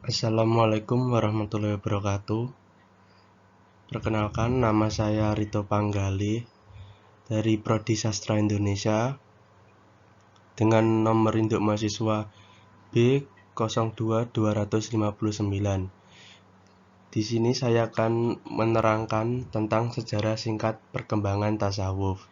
Assalamualaikum warahmatullahi wabarakatuh. Perkenalkan, nama saya Rito Panggali dari Prodi Sastra Indonesia dengan nomor induk mahasiswa B02259. Di sini saya akan menerangkan tentang sejarah singkat perkembangan tasawuf.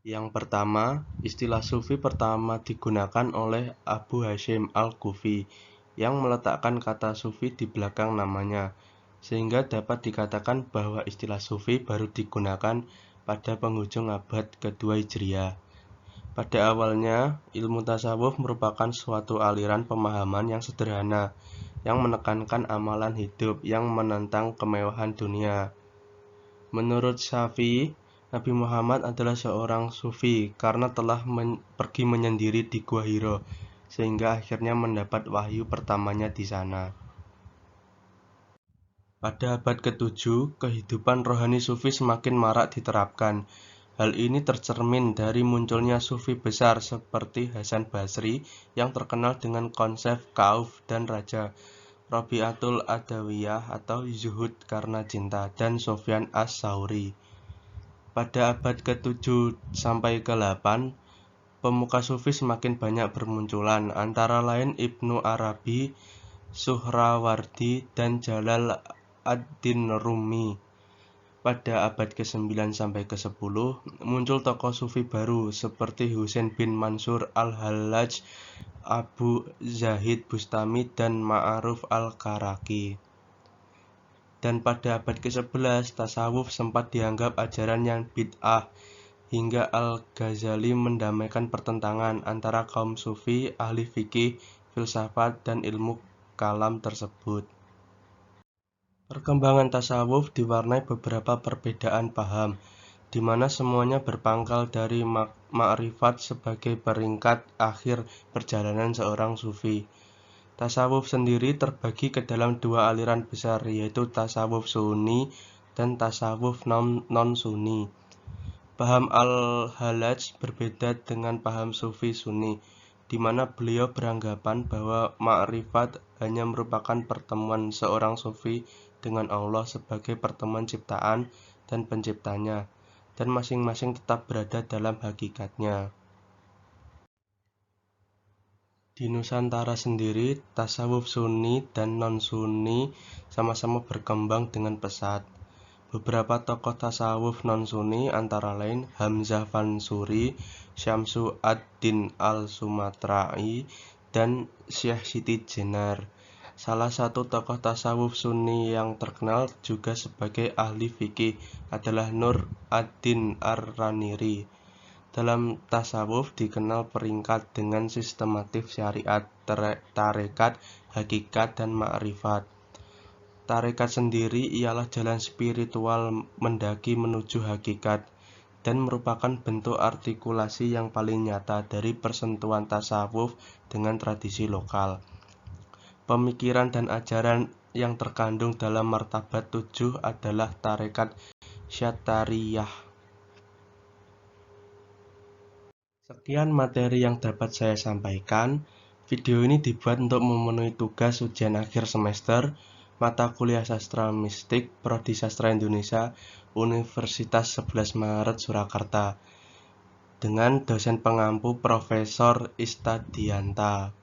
Yang pertama, istilah sufi pertama digunakan oleh Abu Hasyim Al-Kufi yang meletakkan kata sufi di belakang namanya, sehingga dapat dikatakan bahwa istilah sufi baru digunakan pada penghujung abad kedua Hijriah. Pada awalnya, ilmu tasawuf merupakan suatu aliran pemahaman yang sederhana, yang menekankan amalan hidup yang menentang kemewahan dunia. Menurut Syafi'i, Nabi Muhammad adalah seorang sufi karena telah pergi menyendiri di Gua Hiro, sehingga akhirnya mendapat wahyu pertamanya di sana. Pada abad ke-7, kehidupan rohani sufi semakin marak diterapkan. Hal ini tercermin dari munculnya sufi besar seperti Hasan Basri yang terkenal dengan konsep khauf dan raja, Rabi'atul Adawiyah atau zuhud karena cinta, dan Sufyan As-Tsauri. Pada abad ke-7 sampai ke-8, pemuka sufi semakin banyak bermunculan, antara lain Ibnu Arabi, Suhrawardi, dan Jalal ad-Din Rumi. Pada abad ke-9 sampai ke-10, muncul tokoh sufi baru seperti Husain bin Mansur Al-Hallaj, Abu Zahid Bustami, dan Ma'aruf Al-Karaki. Dan pada abad ke-11, tasawuf sempat dianggap ajaran yang bid'ah, hingga Al-Ghazali mendamaikan pertentangan antara kaum sufi, ahli fikih, filsafat, dan ilmu kalam tersebut. Perkembangan tasawuf diwarnai beberapa perbedaan paham, di mana semuanya berpangkal dari ma'rifat sebagai peringkat akhir perjalanan seorang sufi. Tasawuf sendiri terbagi ke dalam dua aliran besar, yaitu tasawuf Sunni dan tasawuf non-Sunni. Paham Al-Hallaj berbeda dengan paham Sufi Sunni, di mana beliau beranggapan bahwa ma'rifat hanya merupakan pertemuan seorang sufi dengan Allah sebagai pertemuan ciptaan dan penciptanya, dan masing-masing tetap berada dalam hakikatnya. Di Nusantara sendiri, tasawuf Sunni dan non-Sunni sama-sama berkembang dengan pesat. Beberapa tokoh tasawuf non-Sunni antara lain Hamzah Fansuri, Syamsu ad-Din al-Sumatra'i, dan Syekh Siti Jenar. Salah satu tokoh tasawuf Sunni yang terkenal juga sebagai ahli fikih adalah Nur ad-Din ar-Raniri. Dalam tasawuf dikenal peringkat dengan sistematif syariat, tarekat, hakikat, dan ma'rifat. Tarekat sendiri ialah jalan spiritual mendaki menuju hakikat, dan merupakan bentuk artikulasi yang paling nyata dari persentuhan tasawuf dengan tradisi lokal. Pemikiran dan ajaran yang terkandung dalam martabat 7 adalah tarekat Syatariyah. Sekian materi yang dapat saya sampaikan. Video ini dibuat untuk memenuhi tugas ujian akhir semester mata kuliah Sastra Mistik Prodi Sastra Indonesia Universitas 11 Maret Surakarta dengan dosen pengampu Profesor Istadianta.